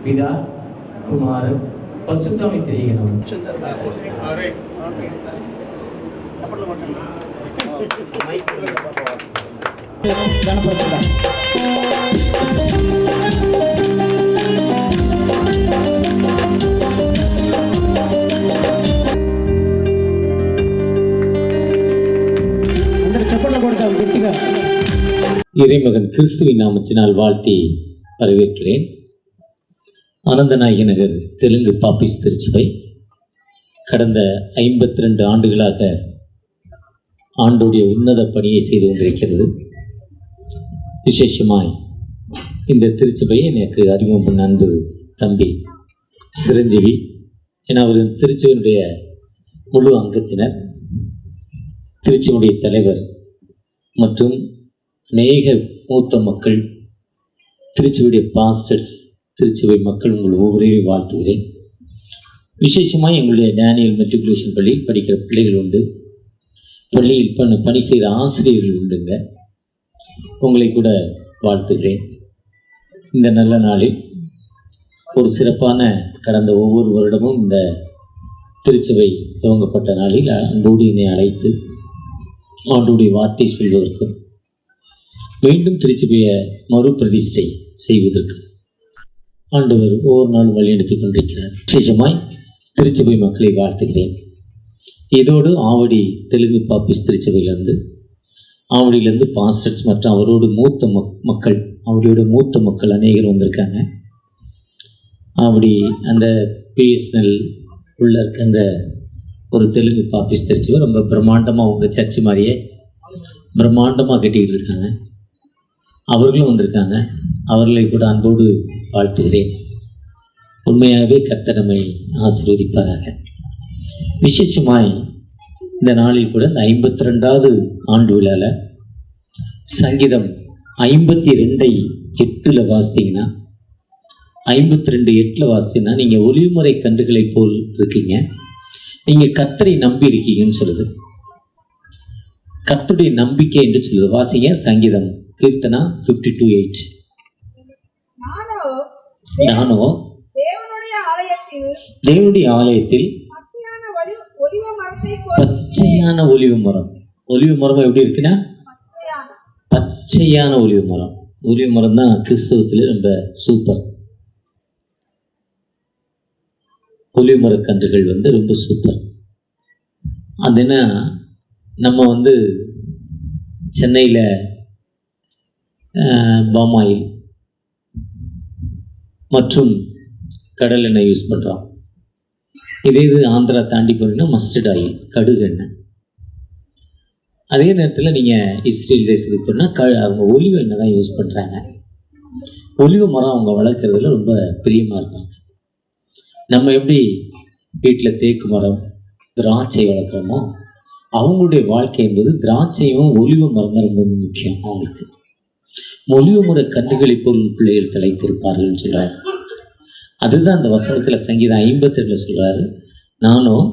பிதா குமாரன் பரிசுத்தாவி தெரிகிறோம். இறைமகன் கிறிஸ்துவின் நாமத்தினால் வாழ்த்தி வரவேற்கிறேன். ஆனந்தநாயகி நகர் தெலுங்கு பாப்பிஸ் திருச்சபை கடந்த 52 ஆண்டுகளாக ஆண்டுடைய உன்னத பணியை செய்து கொண்டிருக்கிறது. விசேஷமாய் இந்த திருச்சபையை எனக்கு அறிமுகம் அன்பு தம்பி சிரஞ்சீவி, என அவர் திருச்சபையினுடைய முழு அங்கத்தினர், திருச்சபையுடைய தலைவர் மற்றும் அநேக மூத்த மக்கள், திருச்சபையுடைய பாஸ்டர்ஸ், திருச்சபை மக்கள், உங்கள் ஒவ்வொருவரையும் வாழ்த்துகிறேன். விசேஷமாக எங்களுடைய டேனியல் மெட்ரிகுலேஷன் பள்ளியில் படிக்கிற பிள்ளைகள் உண்டு, பள்ளியில் பணி செய்கிற ஆசிரியர்கள் உண்டுங்க, உங்களை கூட வாழ்த்துகிறேன். இந்த நல்ல நாளில் ஒரு சிறப்பான கடந்த ஒவ்வொரு வருடமும் இந்த திருச்சபை துவங்கப்பட்ட நாளில் அன்போடு என்னை அழைத்து ஆண்டுடைய வார்த்தை சொல்வதற்கும் மீண்டும் திருச்சபையை மறுபிரதிஷ்டை செய்வதற்கு ஆண்டவர் ஒவ்வொரு நாளும் வழிநடத்திக் கொண்டிருக்கிறார். விசேஷமாய் திருச்சபை மக்களை வாழ்த்துகிறேன். இதோடு ஆவடி தெலுங்கு பாப்பிஸ் திருச்சபையிலேருந்து, ஆவடியிலேருந்து பாஸ்டர்ஸ் மற்றும் அவரோடு மூத்த மக்கள், அவரோட மூத்த மக்கள் அநேகர் வந்திருக்காங்க. ஆவடி அந்த பிஎஸ்என்எல் உள்ள இருக்க அந்த ஒரு தெலுங்கு பாப்பிஸ் திருச்சபை ரொம்ப பிரம்மாண்டமாக, உங்கள் சர்ச்சு மாதிரியே பிரம்மாண்டமாக கட்டிக்கிட்டு இருக்காங்க. அவர்களும் வந்திருக்காங்க. அவர்களை கூட அன்போடு வாழ்த்துகிறேன். உண்மையாகவே கர்த்தர் நம்மை ஆசீர்வதிப்பாராக. விசேஷமாய் இந்த நாளில் கூட இந்த 52வது ஆண்டு விழாவில் சங்கீதம் 52:8 வாசித்தீங்கன்னா, 52:8 வாசித்தீங்கன்னா, நீங்கள் ஒளிவுமுறை கன்றுகளை போல் இருக்கீங்க, நீங்கள் கர்த்தரை நம்பி இருக்கீங்கன்னு சொல்லுது. கர்த்தருடைய நம்பிக்கை என்று சொல்லுது. வாசிங்க சங்கீதம் கீர்த்தனா 52:8. நானோ தேவனுடைய ஆலயத்தில் பச்சையான ஒலிவ மரம். ஒலிவ மரம் எப்படி இருக்குன்னா பச்சையான ஒலிவ மரம். ஒலிவ மரம் தான் கிறிஸ்தவத்தில் ரொம்ப சூப்பர். ஒலிவ மரக்கன்றுகள் ரொம்ப சூப்பர். அது என்ன, நம்ம சென்னையில் பாமாயில் மற்றும் கடல் எண்ணெய் யூஸ் பண்ணுறோம். இதே இது ஆந்திரா தாண்டி போனீங்கன்னா மஸ்டர்ட் ஆயில், கடுகு எண்ணெய். அதே நேரத்தில் நீங்கள் இஸ்ரேல் தேசத்துக்கு போனால் அவங்க ஒலிவ எண்ணெய் தான் யூஸ் பண்ணுறாங்க. ஒலிவ மரம் அவங்க வளர்க்குறதுல ரொம்ப பிரியமாக இருப்பாங்க. நம்ம எப்படி வீட்டில் தேக்கு மரம், திராட்சை வளர்க்குறோமோ, அவங்களுடைய வாழ்க்கை என்பது திராட்சையும் ஒலிவ மரம் தான் ரொம்ப முக்கியம் அவங்களுக்கு. ஒலிவ மர கன்றுகளை போல் பிள்ளைகள் தலைத்திருப்பார்கள்னு சொல்கிறார். அதுதான் அந்த வசனத்தில் சங்கீதம் 52 சொல்கிறாரு, நானும்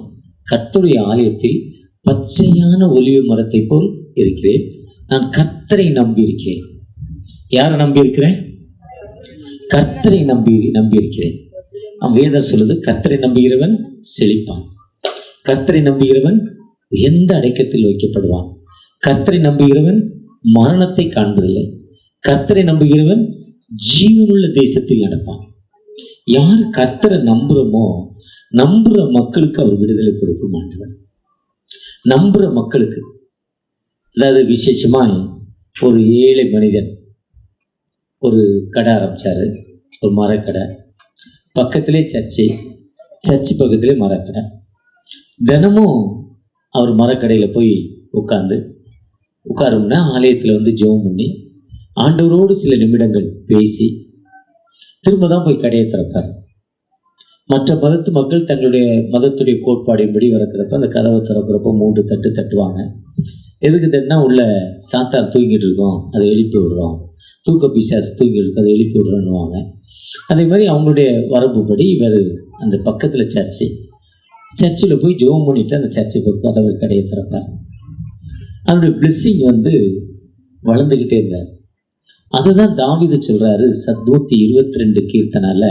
கர்த்தருடைய ஆலயத்தில் பச்சையான ஒலிவ மரத்தை போல் இருக்கிறேன், நான் கர்த்தரை நம்பி இருக்கிறேன். யாரை நம்பி இருக்கிறேன்? கர்த்தரை நம்பி இருக்கிறேன். வேதம் சொல்லுது, கர்த்தரை நம்புகிறவன் செழிப்பான், கர்த்தரை நம்புகிறவன் எந்த அடைக்கத்தில் வைக்கப்படுவான், கர்த்தரை நம்புகிறவன் மரணத்தை காண்பதில்லை, கர்த்தரை நம்புகிறவன் ஜீவனுள்ள தேசத்தில் நடப்பான். யார் கர்த்தரை நம்புகிறோமோ, நம்புகிற மக்களுக்கு அவர் விடுதலை கொடுக்க மாட்டார். நம்புகிற மக்களுக்கு, அதாவது விசேஷமாய் ஒரு ஏழை மனிதன் ஒரு கடை ஆரம்பித்தார், ஒரு மரக்கடை. பக்கத்திலே சர்ச்சு பக்கத்திலே மரக்கடை. தினமும் அவர் மரக்கடையில் போய் உட்காரோம்னா ஆலயத்தில் ஜெபம் பண்ணி ஆண்டவரோடு சில நிமிடங்கள் பேசி திரும்ப தான் போய் கடையை திறப்பார். மற்ற மதத்து மக்கள் தங்களுடைய மதத்துடைய கோட்பாடின்படி வளர்க்குறப்ப அந்த கதவை திறக்கிறப்போ 3 தட்டு தட்டுவாங்க. எதுக்கு தட்டுனா, உள்ள சாத்தான் தூங்கிட்டு இருக்கோம், அதை எழுப்பி விடுறோம், தூக்க பிசாசு தூங்கிட்டு இருக்கோம், அதை எழுப்பி விடுறோன்னுவாங்க. அதே மாதிரி அவங்களுடைய வரம்புப்படி இவர் அந்த பக்கத்தில் சர்ச்சில் போய் ஜெபம் பண்ணிவிட்டு அந்த சர்ச்சை கதவை கடையை திறப்பார். அவருடைய பிளெஸ்ஸிங் வளர்ந்துக்கிட்டே இருந்தார். அதுதான் தாவீது சொல்கிறாரு 122 கீர்த்தனால,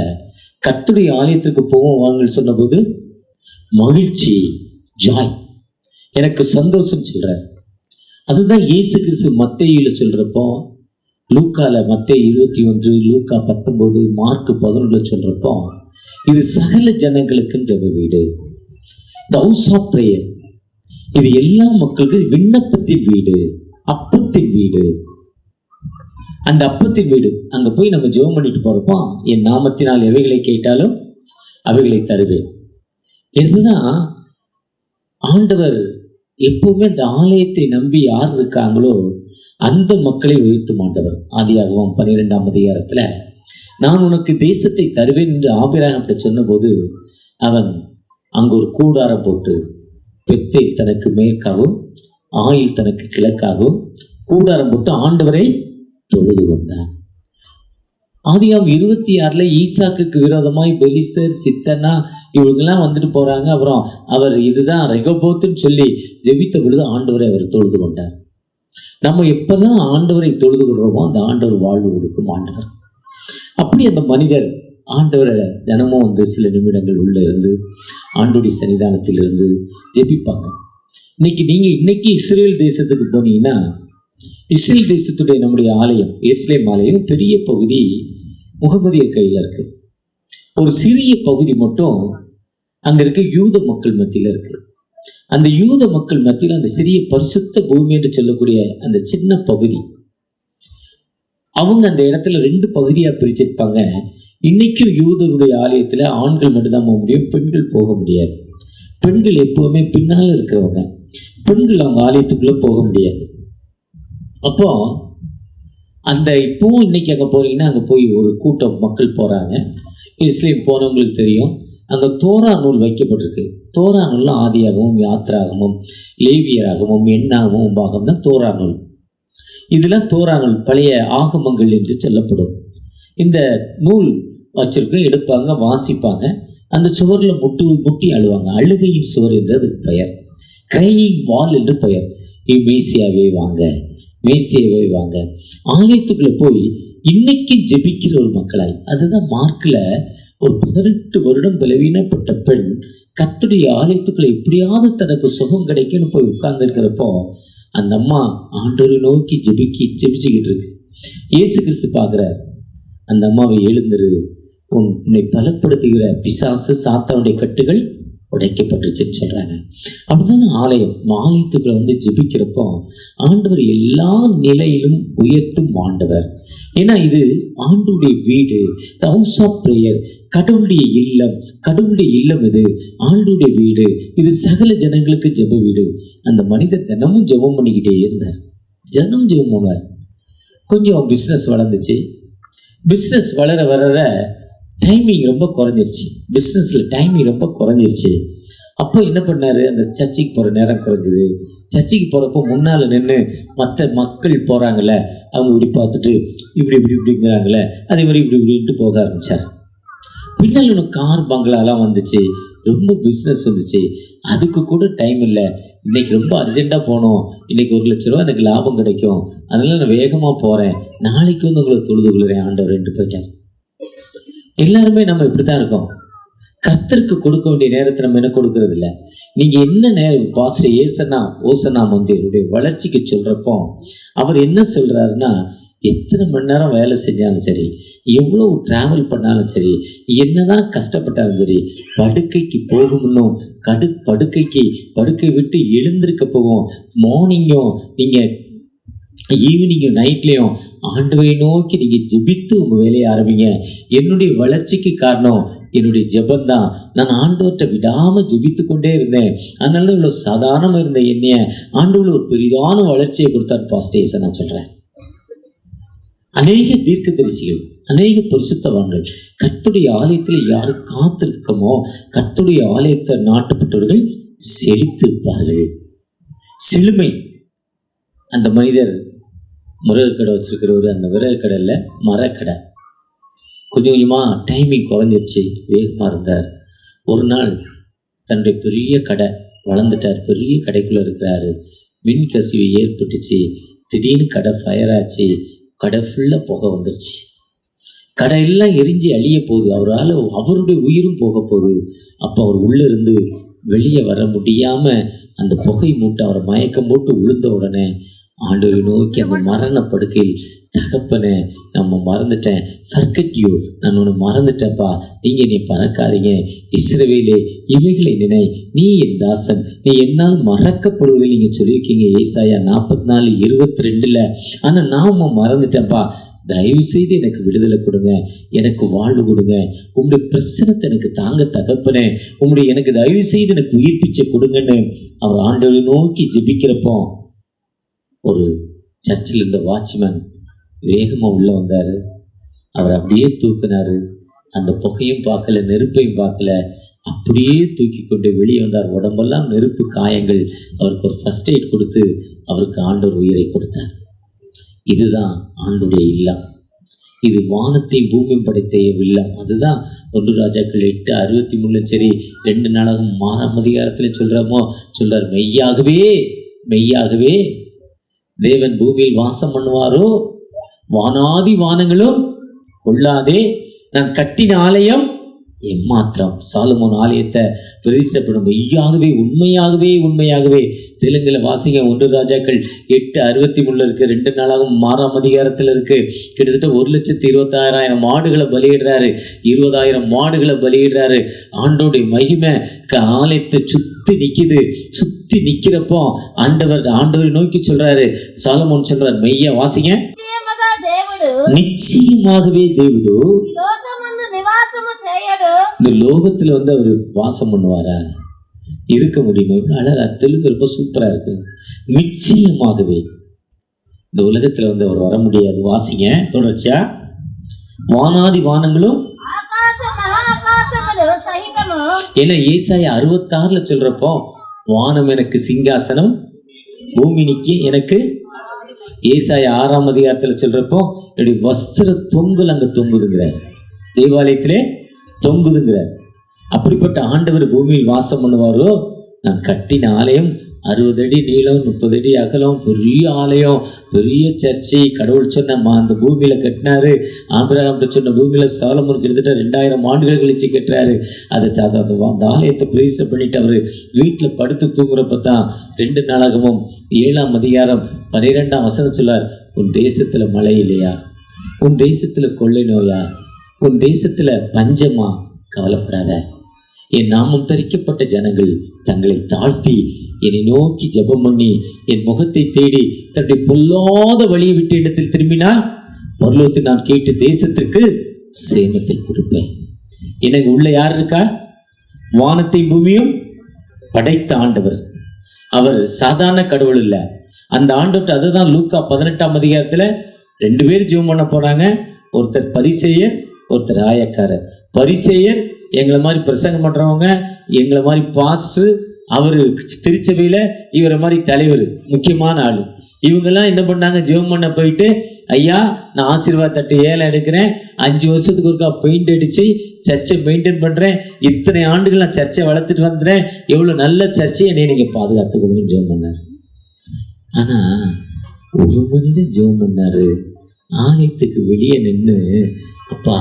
கர்த்தருடைய ஆலயத்திற்கு போவோம் வாங்கன்னு சொன்னபோது மகிழ்ச்சி, ஜாய், எனக்கு சந்தோஷம் சொல்றார். அதுதான் இயேசு கிறிஸ்து மத்தேயுல சொல்றப்போ, லூக்கால மத்தேயு 21, லூக்கா 19, மார்க் 11 சொல்றப்போ, இது சகல ஜனங்களுக்கு ஜெப வீடு, தி ஹவுஸ் ஆஃப் பிரேயர். இது எல்லா மக்களுக்கும் விண்ணப்பத்தின் வீடு, அப்பத்தின் வீடு. அந்த அப்பத்தின் வீடு அங்க போய் நம்ம ஜெபம் பண்ணிட்டு போறப்போ, என் நாமத்தினால் எவைகளை கேட்டாலும் அவைகளை தருவேன். இதுதான் ஆண்டவர் எப்பவுமே அந்த ஆலயத்தை நம்பி யார் இருக்காங்களோ அந்த மக்களை உயர்த்தும் ஆண்டவர். ஆதியாகமம் 12ஆம் அதிகாரத்துல நான் உனக்கு தேசத்தை தருவேன் என்று ஆபிரகாம் சொன்னபோது அவன் அங்கு ஒரு கூடாரம் போட்டு, பெத்தேல் தனக்கு மேற்காகவும் ஆயில் தனக்கு கிழக்காகவும் கூடாரம் போட்டு ஆண்டவரை தொழுது கொண்டார். ஆதியாகமம் 26 ஈசாக்குக்கு விரோதமாய் பெலிஸ்தர், சித்தனா இவங்கெல்லாம் வந்துட்டு போறாங்க. அப்புறம் அவர் இதுதான் ரெகோபோத்துன்னு சொல்லி ஜெபித்த பொழுது ஆண்டவரை அவர் தொழுது கொண்டார். நம்ம எப்பெல்லாம் ஆண்டவரை தொழுது கொள்றோமோ அந்த ஆண்டவர் வாழ்வு கொடுக்கும் ஆண்டவர். அப்படி அந்த மனிதர் ஆண்டவரை தினமும் வந்து சில நிமிடங்கள் உள்ள இருந்து ஆண்டோடைய சன்னிதானத்தில் இருந்து ஜெபிப்பாங்க. இன்னைக்கு இஸ்ரேல் தேசத்துக்கு போனீங்கன்னா, இஸ்ரேல் தேசத்துடைய நம்முடைய ஆலயம், எருசலேம் ஆலயம் பெரிய பகுதி முகமதியர் கையில் இருக்கு. ஒரு சிறிய பகுதி மட்டும் அங்க இருக்க யூத மக்கள் மத்தியில் இருக்கு. அந்த யூத மக்கள் மத்தியில் அந்த சிறிய பரிசுத்த பூமி என்று சொல்லக்கூடிய அந்த சின்ன பகுதி, அவங்க அந்த இடத்துல 2 பகுதியா பிரிச்சிருப்பாங்க. இன்னைக்கும் யூதருடைய ஆலயத்துல ஆண்கள் மட்டும்தான் போக முடியும், பெண்கள் போக முடியாது. பெண்கள் எப்பவுமே பின்னால் இருக்கிறவங்க, பெண்கள் அவங்க ஆலயத்துக்குள்ள போக முடியாது. அப்போ அந்த இப்போவும் இன்னைக்கு அங்கே போனீங்கன்னா அங்கே போய் ஒரு கூட்டம் மக்கள் போகிறாங்க. இஸ்லேம் போனவங்களுக்கு தெரியும், அங்கே தோரா நூல் வைக்கப்பட்டிருக்கு. தோரா நூல்லாம் ஆதியாகமும் யாத்ராகமும் லேவியராகமும் எண்ணாகமும் பாகம் தான் தோரா நூல். இதெல்லாம் தோரா நூல், பழைய ஆகமங்கள் என்று சொல்லப்படும். இந்த நூல் வச்சிருக்க எடுப்பாங்க, வாசிப்பாங்க, அந்த சுவரில் முட்டி அழுவாங்க. அழுகையின் சுவர் என்று அதுக்கு பெயர், கிரையிங் வால் என்று பெயர். மேசியாவே வாங்க, மேசியாவே வாங்க. ஆலயத்துக்குள்ள போய் இன்னைக்கு ஜெபிக்கிற ஒரு மக்களாய், அதுதான் மார்க்கில் ஒரு 18 வருடம் பலவீனப்பட்ட பெண் கர்த்தருடைய ஆலயத்துக்குள்ள எப்படியாவது தனக்கு சுகம் கிடைக்கும்னு போய் உட்கார்ந்துருக்கிறப்போ அந்த அம்மா ஆண்டவரை நோக்கி ஜெபிச்சுக்கிட்டு இருக்கு. இயேசு கிறிஸ்து பார்க்குறார், அந்த அம்மாவை எழுந்துரு, உன்னை பலப்படுத்துகிற பிசாசு சாத்தானுடைய கட்டுகள் உடைக்கப்பட்டுச்சுன்னு சொல்கிறாங்க. அப்படிதான் ஆலயம், ஆலயத்துக்குள்ள வந்து ஜெபிக்கிறப்போ ஆண்டவர் எல்லா நிலையிலும் உயர்த்தும் ஆண்டவர். ஏன்னா இது ஆண்டவருடைய வீடு, தி ஹவுஸ் ஆஃப் பிரேயர், கடவுளுடைய இல்லம். கடவுளுடைய இல்லம் இது, ஆண்டவருடைய வீடு, இது சகல ஜனங்களுக்கு ஜெப வீடு. அந்த மனிதர் தினமும் ஜெபம் பண்ணிக்கிட்டே இருந்தார், தினமும் ஜெபம் பண்ணுவார். கொஞ்சம் பிஸ்னஸ் வளர்ந்துச்சு. பிஸ்னஸ் வளர வளர டைமிங் ரொம்ப குறைஞ்சிருச்சு, பிஸ்னஸில் டைமிங் ரொம்ப குறைஞ்சிருச்சு. அப்போ என்ன பண்ணார், அந்த சர்ச்சுக்கு போகிற நேரம் குறைஞ்சிது. சர்ச்சுக்கு போகிறப்போ முன்னால் நின்று மற்ற மக்கள் போகிறாங்கள அவங்க இப்படி பார்த்துட்டு இப்படிங்கிறாங்களே, அதே மாதிரி இப்படின்ட்டு போக ஆரம்பித்தார். பின்னால் ஒன்று கார் பங்களாலாம் வந்துச்சு, ரொம்ப பிஸ்னஸ் வந்துச்சு. அதுக்கு கூட டைம் இல்லை, இன்றைக்கி ரொம்ப அர்ஜெண்ட்டாக போகணும், இன்றைக்கி 1 லட்ச ரூபா எனக்கு லாபம் கிடைக்கும், அதனால் நான் வேகமாக போகிறேன், நாளைக்கு வந்து உங்களை தொழுது கொள்கிறேன் ஆண்டவர்ன்ட்டு போயிட்டார். எல்லாருமே நம்ம இப்படி தான் இருக்கோம். கர்த்தருக்கு கொடுக்க வேண்டிய நேரத்தை நம்ம என்ன கொடுக்கறது இல்லை. நீங்கள் என்ன நேரம் பாஸ்டர் ஓசனா மந்திருடைய வளர்ச்சிக்கு சொல்கிறப்போ அவர் என்ன சொல்கிறாருன்னா, எத்தனை மணி நேரம் வேலை செஞ்சாலும் சரி, எவ்வளோ ட்ராவல் பண்ணாலும் சரி, என்னதான் கஷ்டப்பட்டாலும் சரி, படுக்கைக்கு போகணும், படுக்கை விட்டு எழுந்திருக்க போகும். மார்னிங்கும் நீங்கள் ஈவினிங்கும் நைட்லேயும் ஆண்டவரை நோக்கி நீங்கள் ஜெபித்து உங்கள் வேலையை ஆரம்பிங்க. என்னுடைய வளர்ச்சிக்கு காரணம் என்னுடைய ஜெபந்தான். நான் ஆண்டவர்கிட்ட விடாமல் ஜெபித்து கொண்டே இருந்தேன், அதனால இவ்வளோ சாதாரணமாக இருந்த என்னைய ஆண்டவர் ஒரு பெரிதான வளர்ச்சியை கொடுத்தார் பாஸ்டேஸை நான் சொல்கிறேன். அநேக தீர்க்கதரிசிகள், அநேக பரிசுத்தவான்கள் கர்த்தருடைய ஆலயத்தில் யாரு காத்திருக்கமோ, கர்த்தருடைய ஆலயத்தை நாட்டப்பட்டவர்கள் செழித்திருப்பார்கள். செழுமை. அந்த மனிதர் விறகு கடை வச்சிருக்கிறவர், அந்த விறகு கடையில் மரக்கடை. கொஞ்சம் கொஞ்சமாக டைமிங் குறைஞ்சிருச்சு, வேகமாக இருந்தார். ஒரு நாள் தன்னுடைய பெரிய கடை வளர்ந்துட்டார், பெரிய கடைக்குள்ளே இருக்கிறாரு. மின் கசிவு ஏற்பட்டுச்சு, திடீர்னு கடை ஃபயர் ஆச்சு, கடை ஃபுல்லாக புகை வந்துருச்சு. கடையெல்லாம் எரிஞ்சு அழிய போகுது, அவரால் அவருடைய உயிரும் போக போகுது. அப்போ அவர் உள்ளே இருந்து வெளியே வர முடியாமல் அந்த புகை மூட்டை அவரை மயக்கம் போட்டு விழுந்த உடனே ஆண்டவரை நோக்கி அந்த மரண படுக்கையில், தகப்பனை நம்ம மறந்துட்டேன், ஃபர்கெட் யூ, நான் உன்னை மறந்துட்டேன்ப்பா, நீங்கள் என்னை பறக்காதீங்க, இஸ்ரவேலே இவைகளை நினை, நீ என் தாசன், நீ என்னால் மறக்கப்படுவதில் நீங்கள் சொல்லியிருக்கீங்க ஏசாயா 44:22. ஆனால் நான் உன்னை மறந்துட்டேன்ப்பா, தயவு செய்து எனக்கு விடுதலை கொடுங்க, எனக்கு வாழ்வு கொடுங்க, உங்களுடைய பிரச்சனத்தை எனக்கு தாங்க தகப்பனே, உங்களுடைய எனக்கு தயவு செய்து எனக்கு உயிர் பிச்சை கொடுங்கன்னு அவர் ஆண்டவரை நோக்கி ஜெபிக்கிறப்போ ஒரு சர்ச்சில் இருந்த வாட்ச்மேன் வேகமாக உள்ளே வந்தார். அவர் அப்படியே தூக்கினார். அந்த புகையும் பார்க்கல, நெருப்பையும் பார்க்கல, அப்படியே தூக்கி கொண்டு வெளியே வந்தார். உடம்பெல்லாம் நெருப்பு காயங்கள். அவருக்கு ஒரு ஃபர்ஸ்ட் எய்ட் கொடுத்து அவருக்கு ஆண்டவர் உயிரை கொடுத்தார். இதுதான் ஆண்டுடைய இல்லம். இது வானத்தை பூமி படைத்த இல்லம். அதுதான் 1 ராஜாக்கள் 8:63 சரி 2 நாளாகும் 6ஆம் அதிகாரத்தில் சொல்றார், மெய்யாகவே தேவன் பூமியில் வாசம் பண்ணுவாரோ, வானாதி வானங்களும் கொள்ளாதே, நான் கட்டின ஆலயம் எம்மாத்திரம். சாலமோன் ஆலயத்தை பிரதிஷ்டைப்படும். மெய்யாகவே உண்மையாகவே. தெலுங்குல வாசிங்க, 1 ராஜாக்கள் 8:63 இருக்கு. 2 நாளாகும் 6ஆம் அதிகாரத்தில் இருக்கு. கிட்டத்தட்ட 1,26,000 மாடுகளை பலியிடுறாரு, 20,000 மாடுகளை பலியிடுறாரு. ஆண்டோடைய மகிமை ஆலயத்தை சுத்தி நிக்கிறப்போ ஆண்டவரை நோக்கி சொல்றாரு, சாலமோன் சொல்றாரு, மெய்யா வாசிங்க, நிச்சயமாகவே தேவடு இந்த லோகத்துல அவர் வாசம் பண்ணுவாரா? இருக்க முடியுமா? அழகா தெலுங்கு ரொம்ப சூப்பரா இருக்கு. நிச்சயமாகவே இந்த உலகத்துல அவர் வர முடியாது. வாசிங்க தொடர்ச்சியா, வானாதி வானங்களும். ஏன்னா ஏசாயா 66 சொல்றப்போ வானம் எனக்கு சிங்காசனம், பூமினிக்கு எனக்கு. ஏசாயா 6ஆம் அதிகாரத்தில் சொல்றப்போ என்னுடைய வஸ்திர தொங்கல் அங்க தொங்குதுங்கிறார், தேவாலயத்திலே தொங்குதுங்கிறார். அப்படிப்பட்ட ஆண்டவர் பூமியில் வாசம் பண்ணுவாரோ, நான் கட்டின ஆலயம் 60 அடி நீளம், 30 அடி அகலம், பெரிய ஆலயம், பெரிய சர்ச்சை. கடவுள் சொன்ன அந்த பூமியில கட்டினாரு. ஆபிரகாம் சொன்ன பூமியில சாலமோன் கிட்டத்தட்ட 2000 ஆண்டுகள் கழிச்சு கட்டுறாரு. அந்த ஆலயத்தை பிரதிஷ்டை பண்ணிட்டு அவர் வீட்டில் படுத்து தூங்குறப்ப தான் 2 நாளாகமும் 7ஆம் அதிகாரம் 12ஆம் வசனம் சொல்லார், உன் தேசத்துல மழை இல்லையா, உன் தேசத்துல கொள்ளை நோயா, உன் தேசத்துல பஞ்சமா, கவலைப்படாத, என் நாமம் தரிக்கப்பட்ட ஜனங்கள் தங்களை தாழ்த்தி என்னை நோக்கி ஜெபம் பண்ணி என் முகத்தை தேடி தன்னுடைய பொல்லாத வழியை விட்டு இடத்தில் திரும்பினால் பரலோகத்தை நான் கேட்டு தேசத்திற்கு சேமத்தை கொடுப்பேன். எனக்கு உள்ள யார் இருக்கா? வானத்தை பூமியும் படைத்த ஆண்டவர். அவர் சாதாரண கடவுள் இல்லை. அந்த ஆண்டவர், அதுதான் லூக்கா 18ஆம் அதிகாரத்துல 2 பேர் ஜெபம் பண்ண போறாங்க. ஒருத்தர் பரிசேயர், ஒருத்தர் ஆயக்காரர். பரிசேயர் எங்களை மாதிரி பிரசங்கம் பண்றவங்க, எங்களை மாதிரி பாஸ்டர், அவர் திருச்சபையில இவரை மாதிரி தலைவர், முக்கியமான ஆளு. இவங்கெல்லாம் என்ன பண்ணாங்க, ஜெபம் பண்ண போயிட்டு, ஐயா நான் ஆசீர்வாத தட்டு 7 எடுக்கிறேன், 5 வருஷத்துக்கு ஒருக்கா பெயிண்ட் அடிச்சு சர்ச்சை மெயின்டைன் பண்றேன், இத்தனை ஆண்டுகள் நான் சர்ச்சை வளர்த்துட்டு வந்துடுறேன், எவ்வளவு நல்ல சர்ச்சை, என்னை நீங்க பாதுகாத்து கொடுங்கன்னு ஜெபம் பண்ணார். ஆனா ஒரு மனிதன் ஜெபம் பண்ணாரு, ஆலயத்துக்கு வெளியே நின்று, அப்பா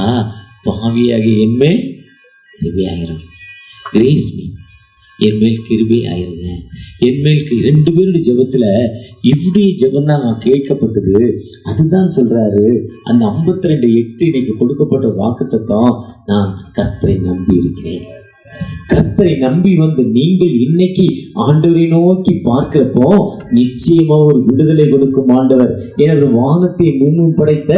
பாவியாக என்மேல் கிருபை ஆயிரும், கிரேஸ் மீ, என்மேல் கிருபை ஆயிருங்க, என்மேல் 2 பேருடைய ஜெபத்துல இப்படி ஜெபம் தான் நான் கேட்கப்பட்டது. அதுதான் சொல்றாரு அந்த 52:8 இன்னைக்கு கொடுக்கப்பட்ட வாக்குத்தத்தம், நான் கர்த்தரை நம்பி இருக்கிறேன். கர்த்தரை நம்பி வந்து நீங்கள் இன்னைக்கு ஆண்டவரை நோக்கி பார்க்கிறப்போ நிச்சயமா ஒரு விடுதலை கொடுக்கும் ஆண்டவர். எனவே வானத்தை பூமியும் படைத்த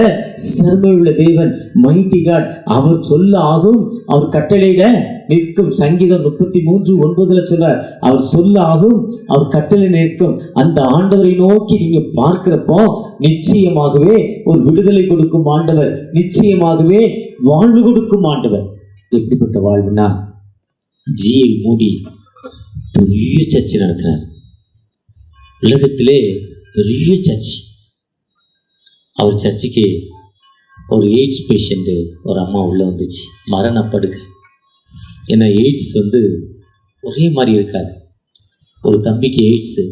சர்வமுள்ள தேவன், மைட்டி காட், அவர் சொல்ல ஆகும், அவர் கட்டளையிட நிற்கும். சங்கீதம் 33:9 சொல்றார், அவர் சொல்ல ஆகும், அவர் கட்டளை நிற்கும். அந்த ஆண்டவரை நோக்கி நீங்க பார்க்கிறப்போ நிச்சயமாகவே ஒரு விடுதலை கொடுக்கும் ஆண்டவர், நிச்சயமாகவே வாழ்வு கொடுக்கும் ஆண்டவர். எப்படிப்பட்ட வாழ்வுனா, ஜிஎல் மூடி பெரிய சர்ச்சை நடத்தினார், உலகத்திலே பெரிய சர்ச். அவர் சர்ச்சுக்கு ஒரு எய்ட்ஸ் பேஷண்ட்டு ஒரு அம்மா உள்ளே வந்துச்சு, மரணப்படுக்கை. ஏன்னா எய்ட்ஸ் ஒரே மாதிரி இருக்காது. ஒரு தம்பிக்கு எய்ட்ஸு,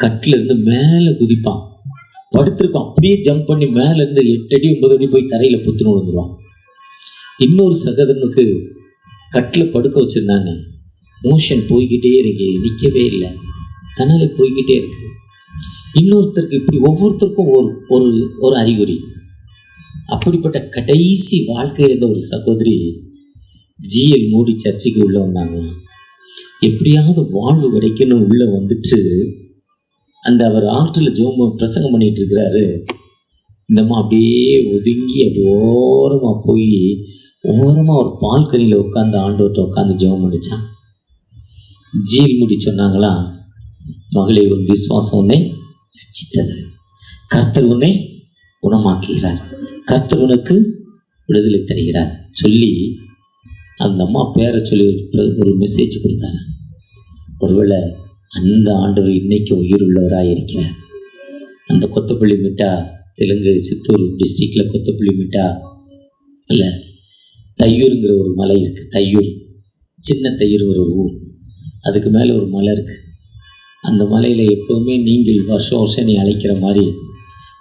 கட்டில் இருந்து மேலே குதிப்பான், படுத்திருக்கோம், அப்படியே ஜம்ப் பண்ணி மேலேருந்து 8 அடி 9 அடி போய் தரையில் புத்துன்னு விழுந்துருவான். இன்னொரு சகோதரனுக்கு கட்டில் படுக்க வச்சுருந்தாங்க, மோஷன் போய்கிட்டே இருக்கு, நிற்கவே இல்லை, தன்னாலே போய்கிட்டே இருக்கு. இன்னொருத்தருக்கு இப்படி ஒவ்வொருத்தருக்கும் ஒரு ஒரு அறிகுறி. அப்படிப்பட்ட கடைசி வாழ்க்கையில் இருந்த ஒரு சகோதரி ஜிஎல் மூடி சர்ச்சுக்கு உள்ளே வந்தாங்க. எப்படியாவது வாழ்வு கிடைக்கணும் உள்ளே வந்துட்டு அந்த அவர் ஆற்றில் ஜெபம் பிரசங்கம் பண்ணிகிட்டு இருக்கிறாரு. இந்தம்மா அப்படியே ஒதுங்கி அப்படி ஓரமாக போய் ஓரமாக ஒரு பால்கனியில் உட்காந்து ஆண்டவர்கிட்ட உட்காந்து ஜெபம் பண்ணிச்சான். ஜிஎல் மூடி சொன்னாங்களா, மகளே, உன் விசுவாசம் உன்னை ரட்சித்தது, கர்த்தர் உன்னை குணமாக்குகிறார், கர்த்தர் உனக்கு விடுதலை தருகிறார் சொல்லி அந்த அம்மா பேரை சொல்லி ஒரு மெசேஜ் கொடுத்தாங்க. ஒருவேளை அந்த ஆண்டவர் இன்னைக்கு உயிர் உள்ளவராக இருக்கிறார். அந்த கொத்தப்பள்ளி மிட்டா, தெலுங்கு சித்தூர் டிஸ்ட்ரிக்டில் கொத்தப்பள்ளி மிட்டா இல்லை தையூருங்கிற ஒரு மலை இருக்குது. தையூர், சின்ன தையூருங்கிற ஒரு ஊர், அதுக்கு மேலே ஒரு மலை இருக்குது. அந்த மலையில் எப்போவுமே நீங்கள் வருஷம் வருஷம் என்னை அழைக்கிற மாதிரி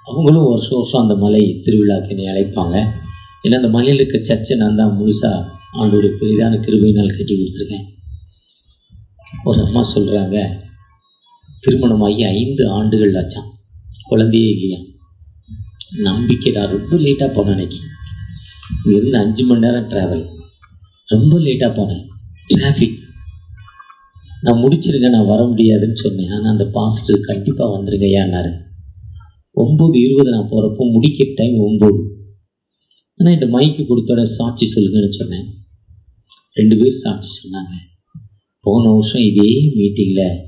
அவங்களும் வருஷம் வருஷம் அந்த மலை திருவிழாக்கு என்னை அழைப்பாங்க. ஏன்னா அந்த மலையில் இருக்க சர்ச்சை நான் தான் முழுசாக ஆண்டோடைய பெரிதான கிருபையினால் கட்டி கொடுத்துருக்கேன். ஒரு அம்மா சொல்கிறாங்க, திருமணமாகி 5 ஆண்டுகள் ஆச்சான், குழந்தையே இல்லையா. நம்பிக்கை. நான் ரொம்ப லேட்டாக போனேன். அன்னைக்கு இங்கேருந்து 5 மணி நேரம் ட்ராவல், ரொம்ப லேட்டாக போனேன். டிராஃபிக், நான் முடிச்சிருக்கேன், நான் வர முடியாதுன்னு சொன்னேன். ஆனால் அந்த பாஸ்டர் கண்டிப்பாக வந்துருங்க ஏன்னாரு. 9:20 நான் போகிறப்போ முடிக்கிற டைம் 9. ஆனால் இந்த மைக்கு கொடுத்தோட சாட்சி சொல்லுங்கன்னு சொன்னேன். 2 பேர் சாட்சி சொன்னாங்க. போன வருஷம் இதே மீட்டிங்கில்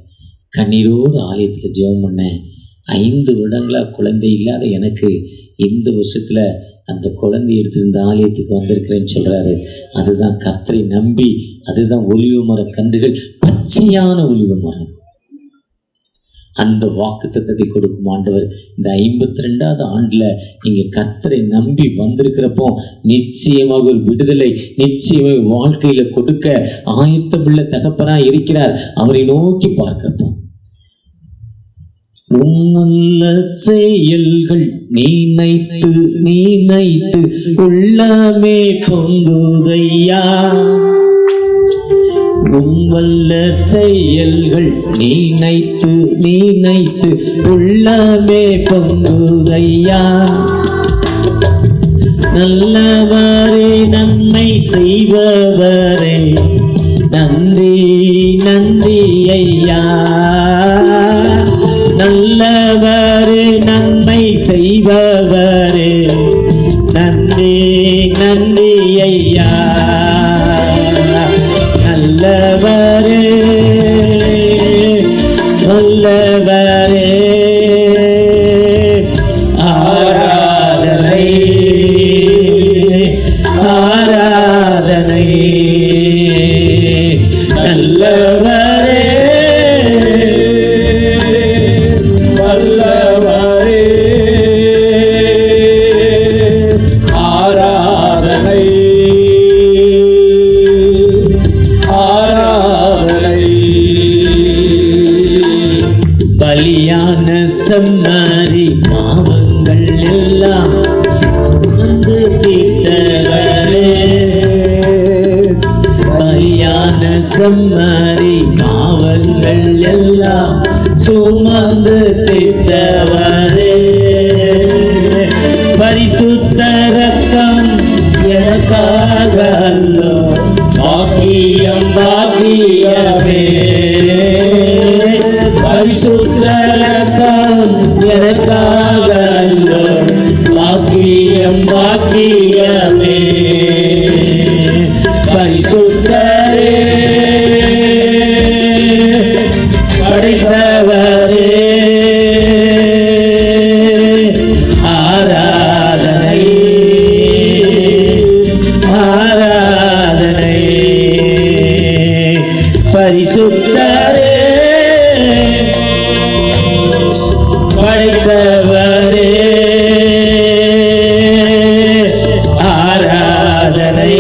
கண்ணீரோடு ஆலயத்தில் ஜெபம் பண்ணேன். 5 வருடங்களாக குழந்தை இல்லாத எனக்கு இந்த வருஷத்தில் அந்த குழந்தை எடுத்திருந்த ஆலயத்துக்கு வந்திருக்கிறேன்னு சொல்கிறாரு. அதுதான் கர்த்தரை நம்பி, அதுதான் ஒலிவ மர கன்றுகள், பச்சையான ஒலிவ மரம். அந்த வாக்கு தத்தத்தை கொடுக்கும் ஆண்டவர் இந்த 52வது ஆண்டில் நீங்கள் கர்த்தரை நம்பி வந்திருக்கிறப்போ நிச்சயமாக ஒரு விடுதலை, நிச்சயமாக வாழ்க்கையில் கொடுக்க ஆயத்தமுள்ள தகப்பனாக இருக்கிறார். அவரை நோக்கி பார்க்கிறப்போ உம்மல்ல செயல்கள் நீனைத்து நீனைத்து உள்ளமே பொங்குதையா, உம்மல்ல செயல்கள் நீனைத்து நீனைத்து உள்ளமே பொங்குதையா, நல்லவரே நன்மை செய்பவரே நன்றி நன்றி ஐயா, நல்லவரே நன்மை செய்பவரே நன்றி நன்றி ஐயா, நல்லவரே நல்லவரே ஆராதனை ஆராதனை, நல்லவரே பலியான சம்மரி பாவங்கள் எல்லாம் வந்து தீர்த்தவரே, பலியான சம்மரி பாவங்கள் எல்லாம் சுமந்து தீர்த்தவரே, பரிசுத்த ரத்தம் எனக்காக அல்லோ பாக்கியம் பாக்கியமே, பரிசுத்த ரத்தம் எனக்காக அல்லோ பாக்கியம் பாக்கியமே, பரிசுத்தரே படைத்தவரே ஆராதனை ஆராதனை, பரிசுத்தரே படைத்தவரே ஆராதனை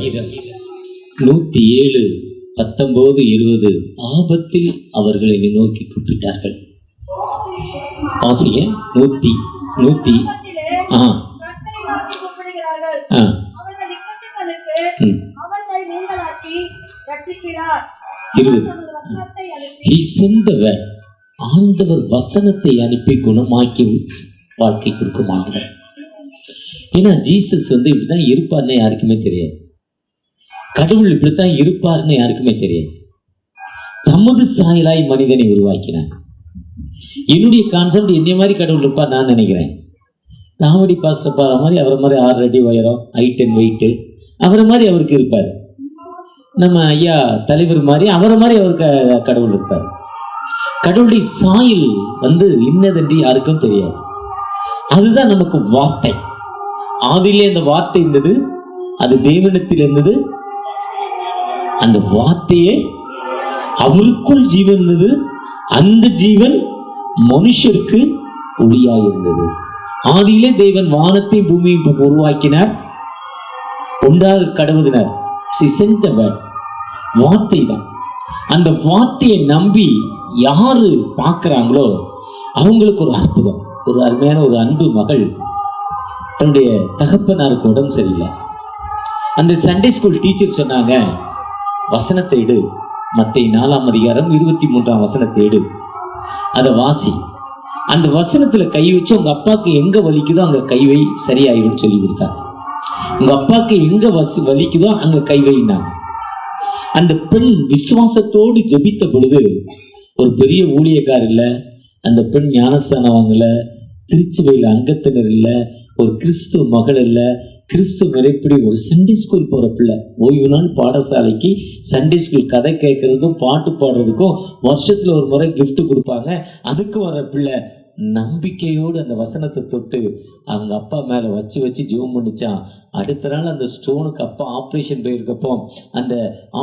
சங்கீதம் 107, 19, 20. ஆபத்தில் அவர்களை நோக்கி கூப்பிட்டார்கள். வாசிங்க. 100 ஆண்டவர் வசனத்தை அனுப்பி குணமாக்கி வாழ்க்கை கொடுக்க மாட்டார். ஏன்னா ஜீசஸ் இப்படிதான் இருப்பார்னு யாருக்குமே தெரியாது. கடவுள் இப்படித்தான் இருப்பார்னு யாருக்குமே தெரியாது. தமது சாயலாய் மனிதனை உருவாக்கினார். என்னுடைய கான்செப்ட் என்னைய மாதிரி கடவுள் இருப்பார் நான் நினைக்கிறேன். நாவடி பாஸ்டர் பாரு மாதிரி அவரை மாதிரி 6 அடி உயரம், ஹைட் அண்ட் வெயிட்டு, அவரை மாதிரி அவருக்கு இருப்பார். நம்ம ஐயா தலைவர் மாதிரி அவரை மாதிரி அவருக்கு கடவுள் இருப்பார். கடவுளுடைய சாயல் இன்னதென்று யாருக்கும் தெரியாது. அதுதான் நமக்கு வார்த்தை. ஆதியிலே அந்த வார்த்தை இருந்தது, அது தேவனிடத்தில் இருந்தது. அந்த வார்த்தையே அவருக்குள் ஜீவன் இருந்தது. அந்த ஜீவன் மனுஷருக்கு ஒளியாயிருந்தது. ஆதியிலே தேவன் வானத்தை பூமியை உருவாக்கினார், உண்டாக கடவுதினார். வார்த்தை தான். அந்த வார்த்தையை நம்பி யாரு பார்க்கிறாங்களோ அவங்களுக்கு ஒரு அற்புதம். ஒரு அருமையான ஒரு அன்பு மகள் தன்னுடைய தகப்பனாருக்கு உடம்பு சரியில்லை. அந்த சண்டே ஸ்கூல் டீச்சர் சொன்னாங்க, வசனத்தை எடு, மத்தேயு 4ஆம் அதிகாரம் 23ஆம் வசனத்தை எடு, அதை வாசி. அந்த வசனத்துல கை வச்சு உங்க அப்பாவுக்கு எங்க வலிக்குதோ அங்க கைவை சரியாயிரும் சொல்லி கொடுத்தாங்க. உங்க அப்பாவுக்கு எங்க வலிக்குதோ அங்க கைவைனாங்க. அந்த பெண் விசுவாசத்தோடு ஜெபித்த பொழுது ஒரு பெரிய ஊழியக்கார் இல்லை, அந்த பெண் ஞானஸ்தானம் வாங்கல, திருச்சபையில் அங்கத்தினர் இல்லை, ஒரு கிறிஸ்துவ மகள் இல்லை, கிறிஸ்துவ நிறைப்படி ஒரு சண்டே ஸ்கூல் போகிற பிள்ளை. ஓய்வு நாள் பாடசாலைக்கு சண்டே ஸ்கூல் கதை கேட்கறதுக்கும் பாட்டு பாடுறதுக்கும் வருஷத்தில் ஒரு முறை கிஃப்ட் கொடுப்பாங்க. அதுக்கு வர்ற பிள்ளை நம்பிக்கையோடு அந்த வசனத்தை தொட்டு அவங்க அப்பா மேலே வச்சு ஜெபம் பண்ணிச்சான். அடுத்த நாள் அந்த ஸ்டோனுக்கு அப்பா ஆப்ரேஷன் போயிருக்கப்போ அந்த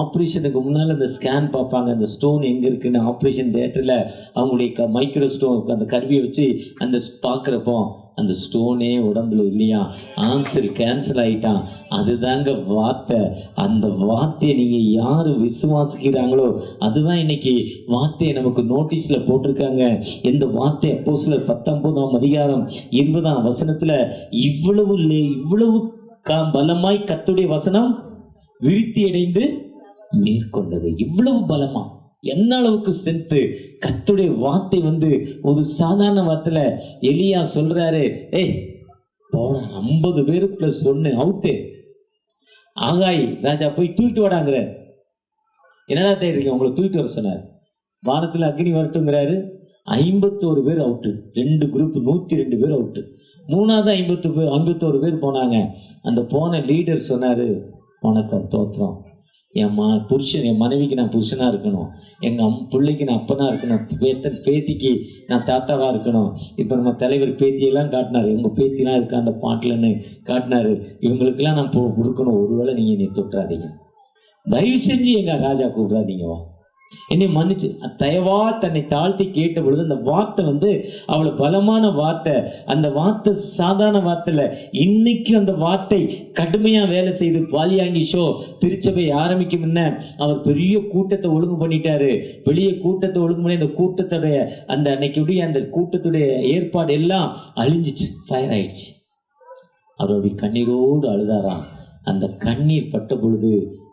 ஆப்ரேஷனுக்கு முன்னால் அந்த ஸ்கேன் பார்ப்பாங்க, அந்த ஸ்டோன் எங்கே இருக்குன்னு. ஆப்ரேஷன் தியேட்டரில் அவங்களுடைய மைக்ரோ ஸ்டோன் அந்த கருவியை வச்சு அந்த பார்க்குறப்போ அந்த ஸ்டோனே உடம்புல இல்லையா, ஆன்சர் கேன்சல் ஆகிட்டான். அதுதாங்க வார்த்தை. அந்த வார்த்தையை நீங்கள் யார் விசுவாசிக்கிறாங்களோ அதுதான் இன்னைக்கு வார்த்தையை நமக்கு நோட்டீஸில் போட்டிருக்காங்க. எந்த வார்த்தை அப்போஸ்தலர் 19ஆம் அதிகாரம் 20ஆம் வசனத்தில் இவ்வளவு பலமாய் கர்த்தருடைய வசனம் விருத்தி அடைந்து மேற்கொண்டது. இவ்வளவு பலமா, என்ன அளவுக்கு ஸ்ட்ரென்த்து! கர்த்தருடைய வார்த்தை ஒரு சாதாரண வார்த்தையில எலியா சொல்றாரு, போட 50 பேர் + 1 அவுட்டு. ஆகாய் ராஜா போய் தூக்கிட்டு வாடாங்கிற. என்னடா தேடுறீங்க, உங்களை தூக்கிட்டு வர சொன்னார். வானத்தில் அக்னி வரட்டுங்கிறாரு. 51 பேர் அவுட்டு. 2 குரூப் 102 பேர் அவுட்டு. 3வது 51 பேர் போனாங்க. அந்த போன லீடர் சொன்னாரு, உனக்கு தோத்திரம், என் மனைவிக்கு நான் புருஷனாக இருக்கணும், எங்கள் பிள்ளைக்கு நான் அப்பனாக இருக்கணும், பேத்திக்கு நான் தாத்தாவாக இருக்கணும். இப்போ நம்ம தலைவர் பேத்தியெல்லாம் காட்டினார், உங்கள் பேத்திலாம் இருக்கா அந்த பாட்டில்னு காட்டினார். இவங்களுக்கெல்லாம் நான் கொடுக்கணும். ஒருவேளை நீங்கள் என்னை தொட்டுறாதீங்க, தயவு செஞ்சு எங்கள் ராஜா கூப்பிடாதீங்க, வா என்னை மன்னிச்சு. தயவா தன்னை தாழ்த்தி கேட்ட பொழுது அந்த வார்த்தை அவ்வளோ பலமான வார்த்தை. அந்த வார்த்தை சாதாரண வார்த்தை இல்லை. இன்னைக்கு அந்த வார்த்தை கடுமையாக வேலை செய்து பாலியாங்கி ஷோ திருச்சபை ஆரம்பிக்கும் முன்ன அவர் பெரிய கூட்டத்தை ஒழுங்கு பண்ணிட்டாரு. பெரிய கூட்டத்தை ஒழுங்கு பண்ணி அந்த கூட்டத்துடைய அந்த அன்னைக்கு அந்த கூட்டத்துடைய ஏற்பாடு எல்லாம் அழிஞ்சிச்சு, ஃபயர் ஆயிடுச்சு. அவருடைய கண்ணீரோடு அழுதாராம். அந்த கண்ணீர் பட்ட பொழுது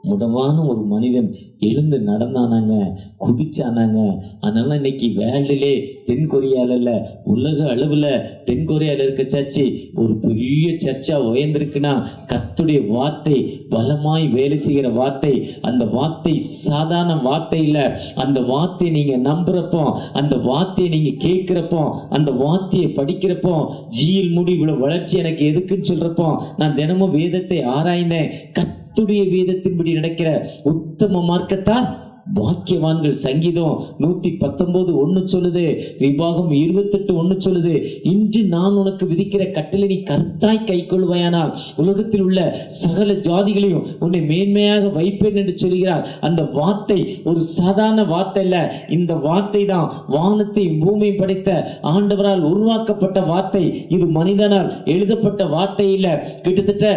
முடமான ஒரு மனிதன் எழுந்து நடந்தானாங்க, குதிச்சானாங்க. அதனால இன்னைக்கு வேர்ல்டிலே தென்கொரியாவில் இல்லை, உலக அளவில் தென்கொரியாவில் இருக்க சர்ச்சு ஒரு பெரிய சர்ச்சா உயர்ந்திருக்குன்னா கர்த்தருடைய வார்த்தை பலமாய் வேலை செய்கிற வார்த்தை. அந்த வார்த்தை சாதாரண வார்த்தை இல்லை. அந்த வார்த்தையை நீங்கள் நம்புறப்போ, அந்த வார்த்தையை நீங்கள் கேட்குறப்போ, அந்த வார்த்தையை படிக்கிறப்போ, ஜீல் முடி இவ்வளோ வளர்ச்சி எனக்கு எதுக்குன்னு சொல்கிறப்போ, நான் தினமும் வேதத்தை ஆராய்ந்தேன். கர்த்தருடைய வேதத்தின்படி நடக்கிற உத்தம மார்க்கத்தால் பாக்கியவான்கள். சங்கீதம் 119:1 சொல்லுது, விபாகம் 28:1 சொல்லுது, இன்று நான் உனக்கு விதிக்கிற கட்டளை நீ கருத்தாய் கை கொள்வாயானால் உலகத்தில் உள்ள சகல ஜாதிகளையும் உன்னை மேன்மையாக வைப்பேன் என்று சொல்கிறார். அந்த வார்த்தை ஒரு சாதாரண வார்த்தை இல்லை. இந்த வார்த்தை தான் வானத்தை பூமியை படைத்த ஆண்டவரால் உருவாக்கப்பட்ட வார்த்தை. இது மனிதனால் எழுதப்பட்ட வார்த்தை இல்லை. கிட்டத்தட்ட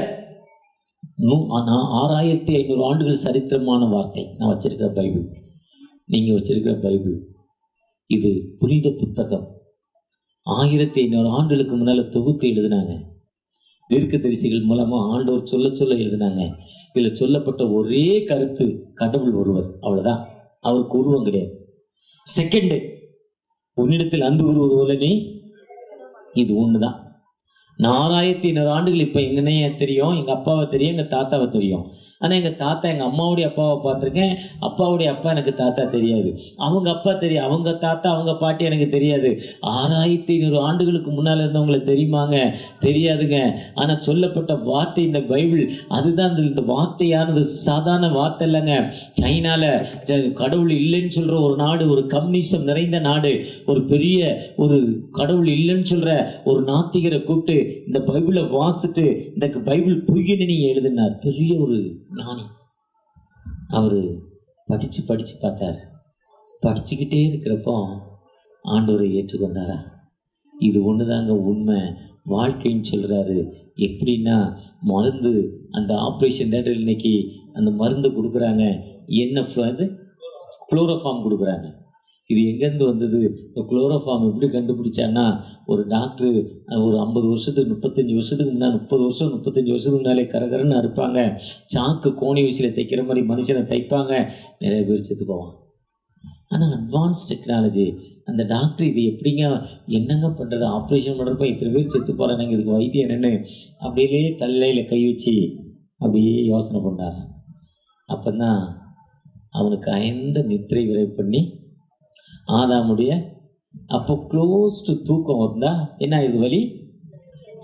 நான் 6500 ஆண்டுகள் சரித்திரமான வார்த்தை. நான் வச்சிருக்கிற பைபிள், நீங்கள் வச்சிருக்கிற பைபிள், இது புனித புத்தகம். 1500 ஆண்டுகளுக்கு முன்னால் தொகுத்து எழுதினாங்க. தீர்க்கதரிசிகள் மூலமாக ஆண்டவர் சொல்ல எழுதினாங்க. இதில் சொல்லப்பட்ட ஒரே கருத்து, கடவுள் ஒருவர், அவ்வளோதான். அவருக்கு உருவம் கிடையாது. செகண்டு, உன்னிடத்தில் அன்பு கூறுவது போல நீ, இது ஒன்று தான். 4500 ஆண்டுகள். இப்போ எங்கன்னே தெரியும், எங்கள் அப்பாவை தெரியும், எங்கள் தாத்தாவை தெரியும். ஆனால் எங்கள் தாத்தா, எங்கள் அம்மாவுடைய அப்பாவை பார்த்துருக்கேன், அப்பாவுடைய அப்பா எனக்கு தாத்தா தெரியாது. அவங்க அப்பா தெரியும், அவங்க தாத்தா, அவங்க பாட்டி எனக்கு தெரியாது. 6500 ஆண்டுகளுக்கு முன்னால் இருந்தவங்களை தெரியுமாங்க? தெரியாதுங்க. ஆனால் சொல்லப்பட்ட வார்த்தை இந்த பைபிள், அதுதான். இந்த வார்த்தையானது சாதாரண வார்த்தை இல்லைங்க. சைனாவில் கடவுள் இல்லைன்னு சொல்கிற ஒரு நாடு, ஒரு கம்யூனிசம் நிறைந்த நாடு, ஒரு பெரிய ஒரு கடவுள் இல்லைன்னு சொல்கிற ஒரு நாத்திகரை கூப்பிட்டு இந்த பைபிளை வாசிட்டு இந்த பைபிள் பொய்யன்னு நீ எழுதினார். பெரிய ஒரு ஞானி. அவர் படித்து பார்த்தார். படிச்சுக்கிட்டே இருக்கிறப்போ ஆண்டவரை ஏற்றுக்கொண்டாரா? இது ஒன்று தாங்க உண்மை வாழ்க்கைன்னு சொல்கிறாரு. எப்படின்னா, மருந்து, அந்த ஆப்ரேஷன் தேட்டர் இன்னைக்கு அந்த மருந்து கொடுக்குறாங்க. என்ன அது குளோரோஃபார்ம் கொடுக்குறாங்க. இது எங்கேருந்து வந்தது? இந்த குளோரோஃபார்ம் எப்படி கண்டுபிடிச்சான்னா, ஒரு டாக்டர் ஒரு 50 வருஷத்துக்கு 35 வருஷத்துக்கு முன்னாடி, 30 வருஷம் 35 வருஷத்துக்கு முன்னாலே கரகரன்னு அறுப்பாங்க. சாக்கு கோணி ஊசியில் தைக்கிற மாதிரி மனுஷனை தைப்பாங்க. நிறைய பேர் செத்து போவான். ஆனால் அட்வான்ஸ் டெக்னாலஜி, அந்த டாக்டர் இது எப்படிங்க என்னங்க பண்ணுறது, ஆப்ரேஷன் பண்ணுறப்ப இத்தனை பேர் செத்து போகிறாங்க, இதுக்கு வைத்தியம் என்னென்னு அப்படியே தலையில் கை வச்சு அப்படியே யோசனை பண்ணார். அப்போ தான் அவனுக்கு ஐந்த நித்திரை விரை பண்ணி ஆதாமுடைய அப்போ க்ளோஸ் டு தூக்கம் வந்தா என்ன இது வலி,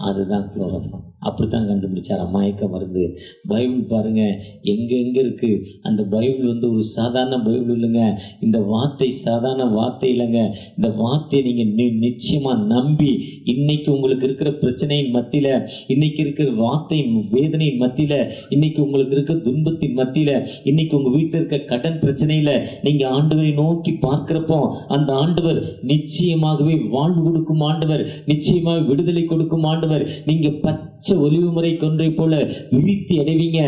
அதுதான் குளோரோஃபார்ம். அப்படி தான் கண்டுபிடிச்சார் மயக்க மருந்து. பைபிள் பாருங்கள் எங்கே இருக்குது. அந்த பைபிள் ஒரு சாதாரண பைபிள் இல்லைங்க. இந்த வார்த்தை சாதாரண வார்த்தை இல்லைங்க. இந்த வார்த்தையை நீங்கள் நிச்சயமாக நம்பி, இன்றைக்கி உங்களுக்கு இருக்கிற பிரச்சனையின் மத்தியில், இன்றைக்கி இருக்கிற வார்த்தையின் வேதனையின் மத்தியில், இன்றைக்கி உங்களுக்கு இருக்கிற துன்பத்தின் மத்தியில், இன்றைக்கி உங்கள் வீட்டில் இருக்க கடன் பிரச்சனையில் நீங்கள் ஆண்டவரை நோக்கி பார்க்குறப்போ, அந்த ஆண்டவர் நிச்சயமாகவே வாழ்வு கொடுக்கும் ஆண்டவர், நிச்சயமாக விடுதலை கொடுக்கும் ஆண்டவர். நீங்கள் பச்சை ஒலிவு முறை கொன்றை போல விரித்தி அடைவீங்க.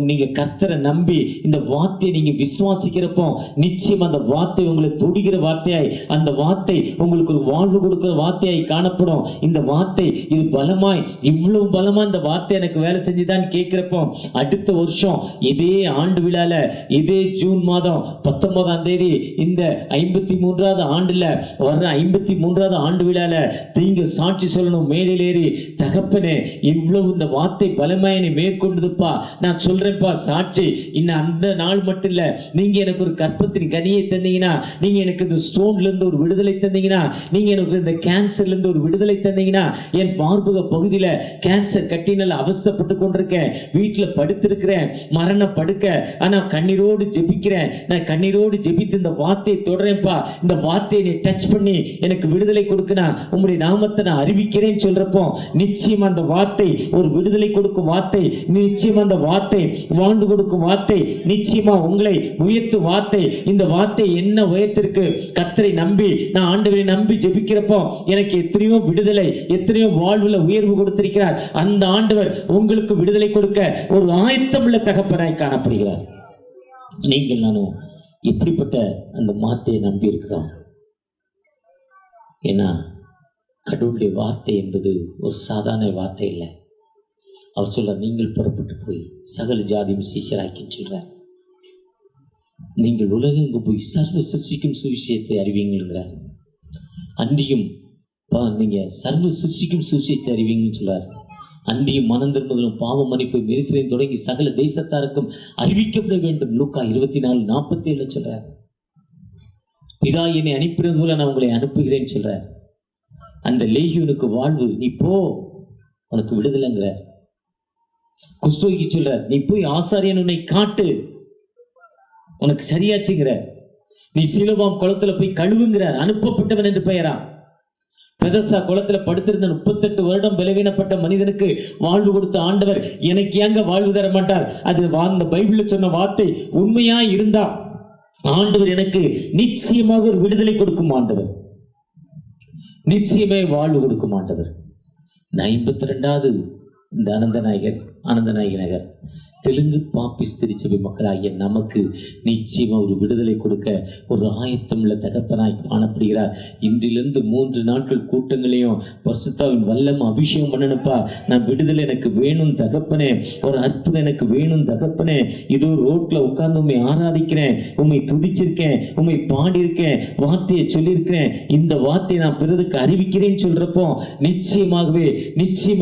நீங்க கர்த்தரை நம்பி இந்த வார்த்தையை நீங்க விசுவாசிக்கிறப்போ, நிச்சயம் அந்த வார்த்தை உங்களை தொடுகிற வார்த்தையாய், அந்த வார்த்தை உங்களுக்கு ஒரு வாழ்வு கொடுக்கிற வார்த்தையாய் காணப்படும். இந்த வார்த்தை இது பலமாய், இவ்வளவு பலமா இந்த வார்த்தை எனக்கு வேலை செஞ்சுதான் கேட்கிறப்போ, அடுத்த வருஷம் இதே ஆண்டு விழால, இதே ஜூன் மாதம் 19ஆம் தேதி இந்த 53வது ஆண்டுல வர்ற 53வது ஆண்டு விழால நீங்க சாட்சி சொல்லணும். மேடையில் ஏறி, தகப்பனே இவ்வளவு இந்த வார்த்தை பலமாயனை மேற்கொண்டதுப்பா, நான் சொல்றேன்ப்பா சாட்சி. இன்னும் அந்த நாள் மட்டும் இல்ல, நீங்க எனக்கு ஒரு கற்பத்தின் கனியை தந்தீங்கன்னா, நீங்க எனக்கு இந்த ஸ்டோன்ல இருந்து ஒரு விடுதலை தந்தீங்கன்னா, நீங்க எனக்கு இந்த கேன்சர்ல இருந்து ஒரு விடுதலை தந்தீங்கன்னா, என் மார்பக பகுதியில கேன்சர் கட்டினால் அவஸ்தைப்பட்டு கொண்டிருக்கேன், வீட்டில் படுத்திருக்கிறேன், மரண படுக்க, ஆனா கண்ணீரோடு ஜெபிக்கிறேன். நான் கண்ணீரோடு ஜெபித்து இந்த வார்த்தையை தொடரேன்ப்பா, இந்த வார்த்தையை நீ டச் பண்ணி எனக்கு விடுதலை கொடுக்கணும், உங்களுடைய நாமத்தை நான் அறிவிக்கிறேன்னு சொல்றப்போ, நிச்சயம் அந்த வார்த்தை ஒரு விடுதலை கொடுக்கும் வார்த்தை, நிச்சயம் அந்த வார்த்தை வாழ்ந்து கொடுக்கும் வார்த்தை, நிச்சயமா உங்களை உயர்த்தும் வார்த்தை. இந்த வார்த்தை என்ன உயர்த்திருக்கு? கர்த்தரை நம்பி, நான் ஆண்டவரை நம்பி ஜெபிக்கிறப்போ எனக்கு எத்தனையோ விடுதலை, எத்தனையோ வாழ்வுல உயர்வு கொடுத்திருக்கிறார். அந்த ஆண்டவர் உங்களுக்கு விடுதலை கொடுக்க ஒரு ஆயத்தமுள்ள தகப்பனாய் காணப்படுகிறார். நீங்கள் நானும் எப்படிப்பட்ட அந்த வார்த்தையை நம்பி இருக்கிறோம்? ஏன்னா கடவுளுடைய வார்த்தை என்பது ஒரு சாதாரண வார்த்தை இல்லை. அவர் சொல்றார், நீங்கள் புறப்பட்டு போய் சகல ஜாதியும் சீஷராக்கின்னு சொல்றார். நீங்கள் உலகெங்கு போய் சர்வ சிருஷ்டிக்கும் சுவிசேஷத்தை அறிவீங்கிறார். அன்றியும் நீங்க சர்வ சிருஷ்டிக்கும் சுவிசேஷத்தை அறிவீங்கன்னு சொல்றார். அன்றியும் மனம் திரும்புதலும் பாவ மன்னிப்பு மெரிசலையும் தொடங்கி சகல தேசத்தாருக்கும் அறிவிக்கப்பட வேண்டும். லூக்கா 24:47 சொல்றார். பிதா என்னை அனுப்பினது போல நான் உங்களை அனுப்புகிறேன்னு சொல்றார். அந்த லேகியோனுக்கு வாழ்வு, நீ போ, உனக்கு விடுதலைங்கிற. குஷ்டரோகிக்கு சொல்றார், நீ போய் ஆசாரியன் உன்னை காட்டு, உனக்கு சரியாச்சுங்கிற. நீ சீலோவாம் குளத்துல போய் கழுவுங்கிறார், அனுப்பப்பட்டவன் என்று பெயரா. பெதசா குளத்துல படுத்திருந்த 38 வருடம் பலவீனப்பட்ட மனிதனுக்கு வாழ்வு கொடுத்த ஆண்டவர் எனக்கு ஏங்க வாழ்வு தர மாட்டார்? அது அந்த பைபிள்ல சொன்ன வார்த்தை உண்மையா இருந்தா ஆண்டவர் எனக்கு நிச்சயமாக ஒரு விடுதலை கொடுக்கும் ஆண்டவர், நிச்சயமே வாழ்வு கொடுக்கும் ஆண்டவர். இந்த 52வது இந்த அனந்த நாயகர் ஆனந்தநாயகி நகர் தெலுங்கு பாப்பிஸ் திருச்சபை மக்களாகிய நமக்கு நிச்சயமாக ஒரு விடுதலை கொடுக்க ஒரு ஆயத்தமுள்ள தகப்பனாய் காணப்படுகிறார். இன்றிலிருந்து 3 நாட்கள் கூட்டங்களையும் பரிசுத்தாவின் வல்லம் அபிஷேகம் பண்ணணுப்பா. நான் விடுதலை எனக்கு வேணும் தகப்பனே, ஒரு அற்புதம் எனக்கு வேணும் தகப்பனே. இதோ ரோட்டில் உட்கார்ந்து உண்மை ஆராதிக்கிறேன், உண்மை துதிச்சிருக்கேன், உண்மை பாடியிருக்கேன், வார்த்தையை சொல்லியிருக்கிறேன், இந்த வார்த்தையை நான் பிறருக்கு அறிவிக்கிறேன்னு சொல்றப்போ நிச்சயமாகவே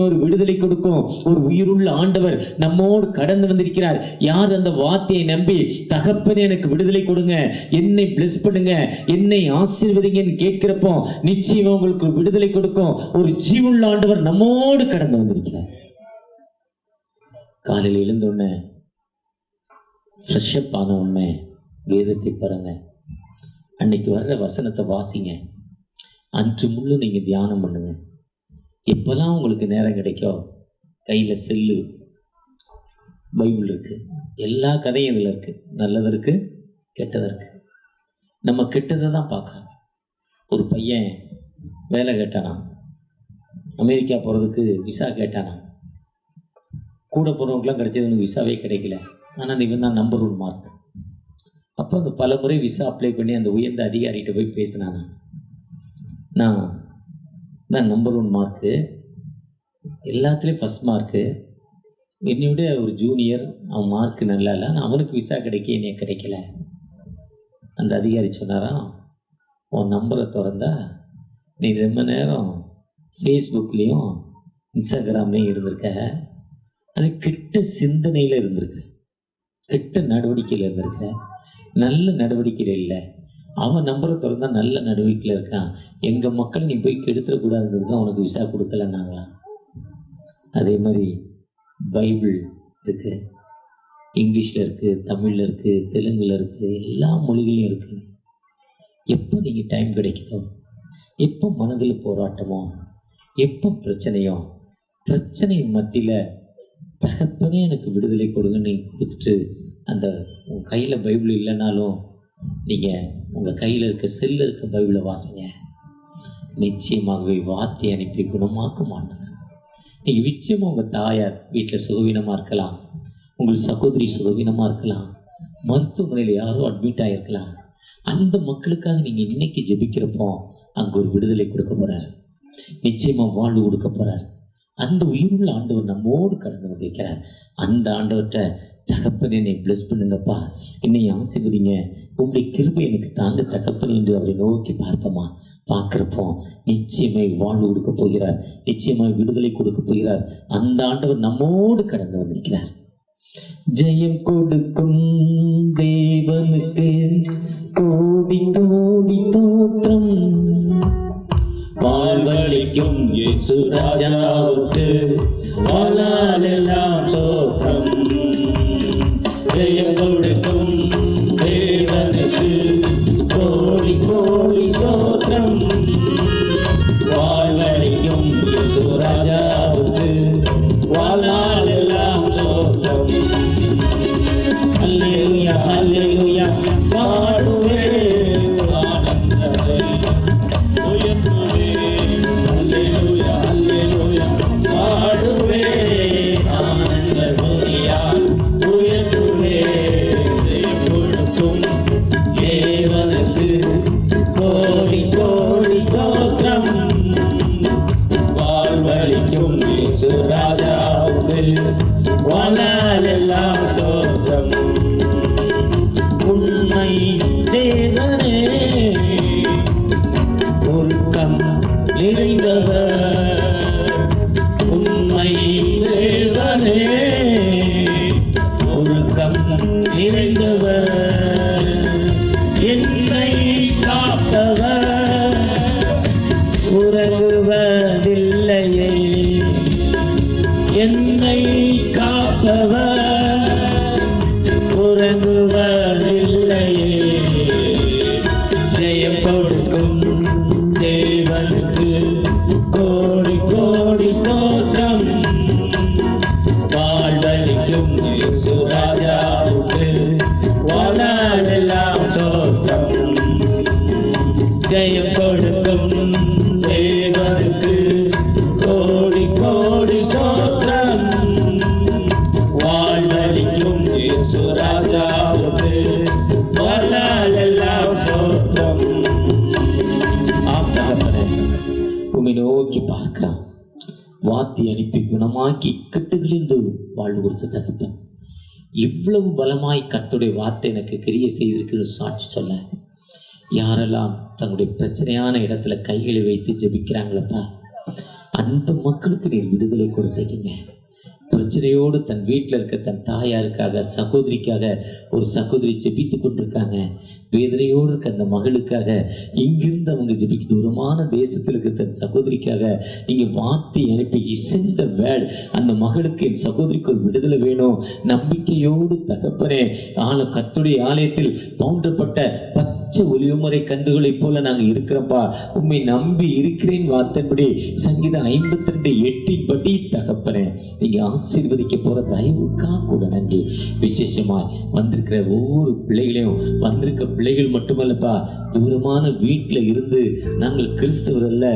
ஒரு விடுதலை கொடுக்கும். ஒரு உயிருள்ள ஆண்டவர் நம்மோடு கடந்து வந்திருக்கிறார். யார் அந்த வார்த்தையை நம்பி தகப்பனே எனக்கு விடுதலை கொடுங்க, என்னை பிளஸ் பண்ணுங்க, என்னை ஆசீர்வதிங்கன்னு கேட்கிறப்போ நிச்சயமா உங்களுக்கு விடுதலை கொடுக்கும். ஒரு ஜீவனுள்ள ஆண்டவர் நம்மோடு கடந்து வந்திருக்கிறார். காலையில் எழுந்தோடனே ஃப்ரெஷ் அப் ஆன உடனே வேதத்தை பாருங்க, அன்னைக்கு வர்ற வசனத்தை வாசிங்க, அன்று முழு நீங்கள் தியானம் பண்ணுங்க. எப்போல்லாம் உங்களுக்கு நேரம் கிடைக்கோ கையில் செல்லு, பைபிள் இருக்குது, எல்லா கதையும் இதில் இருக்குது. நல்லது இருக்குது, கெட்டது இருக்குது. நம்ம கெட்டதை தான் பார்க்குறோம். ஒரு பையன் வேலை கேட்டானா, அமெரிக்கா போகிறதுக்கு விசா கேட்டானா, கூட போகிறவங்களுக்குலாம் கிடைச்சது எனக்கு விசாவே கிடைக்கல. ஆனால் அந்த இவன் தான் நம்பர் 1 மார்க். அப்போ அந்த பல முறை விசா அப்ளை பண்ணி அந்த உயர்ந்த அதிகாரிகிட்ட போய் பேசினானா, நான் நம்பர் 1 மார்க்கு, எல்லாத்துலேயும் ஃபஸ்ட் மார்க்கு, என்னையோட ஒரு ஜூனியர், அவன் மார்க்கு நல்லா இல்லை, ஆனால் அவனுக்கு விசா கிடைக்க என்னைய கிடைக்கல. அந்த அதிகாரி சொன்னாராம், உன் நம்பரை திறந்தா நீ ரொம்ப நேரம் ஃபேஸ்புக்லேயும் இன்ஸ்டாகிராம்லேயும் இருந்திருக்க, அது கெட்ட சிந்தனையில் இருந்திருக்க, கெட்ட நடவடிக்கையில் இருந்திருக்க, நல்ல நடவடிக்கையில் இல்லை. அவன் நம்பரை திறந்தா நல்ல நடவடிக்கையில் இருக்கான். எங்கள் மக்களை நீ போய் கெடுத்துடக்கூடாதுன்றதுக்கு அவனுக்கு விசா கொடுக்கலன்னாங்களாம். அதே மாதிரி பைபிள் இருக்குது, இங்கிலீஷில் இருக்குது, தமிழில் இருக்குது, தெலுங்கில் இருக்குது, எல்லா மொழிகளையும் இருக்குது. எப்போ நீங்கள் டைம் கிடைக்குதோ, எப்போ மனதில் போராட்டமோ, எப்போ பிரச்சனையோ, பிரச்சனை மத்தியில் தகப்பனே எனக்கு விடுதலை கொடுங்கன்னு நீங்கள் கொடுத்துட்டு, அந்த உங்கள் கையில் பைபிள் இல்லைனாலும் நீங்கள் உங்கள் கையில் இருக்க செல்லில் இருக்க பைபிளை வாசிங்க. நிச்சயமாகவே வார்த்தை அனுப்பி குணமாக்க மாட்டாங்க. நீங்கள் நிச்சயமாக உங்கள் தாயார் வீட்டில் சுகவீனமாக இருக்கலாம், உங்கள் சகோதரி சுகவீனமாக இருக்கலாம், மருத்துவமனையில் யாரோ அட்மிட் ஆகிருக்கலாம். அந்த மக்களுக்காக நீங்கள் இன்னைக்கு ஜெபிக்கிறப்போ அங்கே ஒரு விடுதலை கொடுக்க போகிறார், நிச்சயமாக வாழ்வு கொடுக்க போகிறார். அந்த உயிருள்ள ஆண்டவர் நம்மோடு கடந்து வந்திருக்கிறார். அந்த ஆண்டவர்கிட்ட தகப்பனை என்னை பிளஸ் பண்ணுங்கப்பா, என்னை ஆசீர்வதிங்க, உங்களுடைய கிருபை எனக்கு தாங்க தகப்பனை என்று அவரை நோக்கி பார்ப்போமா? பார்க்குறப்போ நிச்சயமாய் வாழ்வு கொடுக்க போகிறார், நிச்சயமாய் விடுதலை கொடுக்க போகிறார். அந்த ஆண்டவர் நம்மோடு கடந்து வந்திருக்கிறார். ஜெயம் கொடுக்கும் தேவனுக்கு கோடி கோடி தோற்றம், வாழ்வளிக்கும் இயேசு ராஜாவுக்கு வாழாலெல்லாம் சோத்திரம். ஜெயம் கொடுக்கும் தேவனுக்கு கோடி கோடி சோத்திரம், வாழ்வளிக்கும் இயேசு ராஜாவுக்கு வாழாலெல்லாம் சோத்திரம். அல்லேலூயா அல்லேலூயா பாடுவே ஆனந்தமே உயர்த்துவே, அல்லேலூயா அல்லேலூயா பாடுவே ஆனந்தமோனியா உயர்த்துவே. ஜெயம் கொடுக்கும் தேவனுக்கு கோடி கோடி ஸ்தோத்திரம், வாழ்வளிக்கும் இயேசு ராஜாவுக்கு வாழாலெல்லாம் ஸ்தோத்திரம். உண்மை தேவனே ஒழுக்கம் நிறைந்தவர், உண்மை தேவனே ஒழுக்கம் நிறைந்தவர், என்னை காப்பவர் உறங்குவதில்லையே, என்னை காப்பவர் உறங்குவதில்லையே. ஜெயம் கொடுக்கும் தேவனுக்கு கோடி கோடி ஸ்தோத்திரம், வாழ்வளிக்கும் இயேசு ராஜாவுக்கு வாழாலெல்லாம் சோத்திரம். ஜெயம் கொடுக்கும் தேவனுக்கு கோடி கோடி சோத்திரம், சுராஜாவுக்கு வாழ்நாளெல்லாம் ஸ்தோத்திரம். ஆம் தகப்பனே, உம்மை நோக்கி பார்க்கிறான். வாத்தி அனுப்பி குணமாக்கி இக்கட்டுகளிலிருந்து வாழ்வு கொடுத்த தகப்பன், இவ்வளவு பலமாய் கர்த்தருடைய வார்த்தை எனக்கு கிரியை செய்திருக்குன்னு சாட்சி சொல்ல, யாரெல்லாம் தங்களுடைய பிரச்சனையான இடத்துல கைகளை வைத்து ஜெபிக்கிறாங்களப்பா, அந்த மக்களுக்கு நீர் விடுதலை கொடுத்துருக்கீங்க. பிரச்சனையோடு தன் வீட்டில் இருக்க தன் தாயாருக்காக, சகோதரிக்காக ஒரு சகோதரி ஜெபித்து கொண்டிருக்காங்க. வேதனையோடு இருக்க அந்த மகளுக்காக இங்கிருந்து அவங்க ஜெபிக்க, தூரமான தேசத்தில் இருக்க தன் சகோதரிக்காக இங்கே வார்த்தை அனுப்பி இசைந்த வேள் அந்த மகளுக்கு, என் சகோதரிக்கு ஒரு விடுதலை வேணும் நம்பிக்கையோடு தகப்பனே, கர்த்தருடைய ஆலயத்தில் பவுண்டப்பட்ட பச்சை ஒலிவுமுறை கன்றுகளைப் போல நாங்கள் இருக்கிறோம்ப்பா, உண்மை நம்பி இருக்கிறேன் வார்த்தைப்படி சங்கீதம் 52:8 படி தகப்பனே, நீங்கள் ஆசீர்வதிக்க போகிற தயவுக்காக கூட நன்றி. விசேஷமாய் வந்திருக்கிற ஒவ்வொரு பிள்ளைகளையும், வந்திருக்க பிள்ளைகள் மட்டுமல்லப்பா, தூரமான வீட்டில் இருந்து நாங்கள் கிறிஸ்தவர் அல்ல,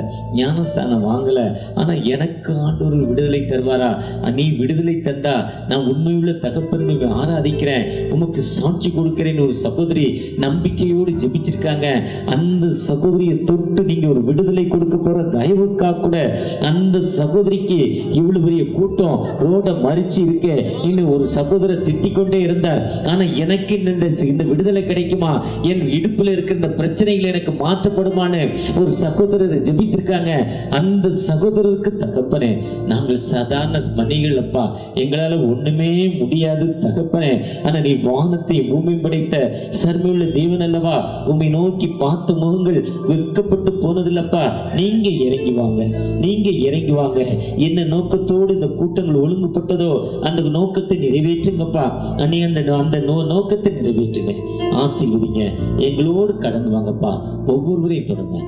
ஞானஸ்தானம் வாங்கலை, ஆனால் எனக்கு ஆண்டவர் விடுதலை தருவாரா, நீ விடுதலை தந்தா நான் உண்மையுள்ள தகப்பன் ஆராதிக்கிறேன், உமக்கு சாட்சி கொடுக்கிறேன்னு ஒரு சகோதரி நம்பிக்கையோடு ஜெபிச்சிருக்காங்க. அந்த சகோதரியை தொட்டு நீங்கள் ஒரு விடுதலை கொடுக்க போகிற தயவுக்காக கூட அந்த சகோதரிக்கு இவ்வளவு பெரிய கூட்டம் ரோட மறிச்சு இருக்க, இன்னும் ஒரு சகோதரர் திட்டிக்கொண்டே இருந்தார், ஆனால் எனக்கு இந்த விடுதலை கிடைக்குமா, என் இடுப்பில் இருக்கிற இந்த பிரச்சனைகள் எனக்கு மாற்றப்படுமான்னு ஒரு சகோதரர் ஜெபித்திருக்காங்க. அந்த சகோதரருக்கு தகப்பனே, நாங்கள் சாதாரண மனிதர்கள் அப்பா, எங்களால் ஒண்ணுமே முடியாது தகப்பனே, ஆனா நீ வானத்தை பூமி படைத்த சர்வமுள்ள தேவன் அல்லவா, உம்மை நோக்கி பார்த்த முகங்கள் வெட்கப்பட்டு போனதில்லப்பா, நீங்க இறங்கி வாங்க, நீங்க இறங்கி வாங்க. என்ன நோக்கத்தோடு இந்த கூட்டங்கள் ஒழுங்குபட்டதோ அந்த நோக்கத்தை நிறைவேற்றுங்கப்பா, நீ அந்த நோக்கத்தை நிறைவேற்றுங்க, ஆசீர்வதிங்க, எங்களோடு கடந்து வாங்கப்பா, ஒவ்வொருவரையும் தொடங்க.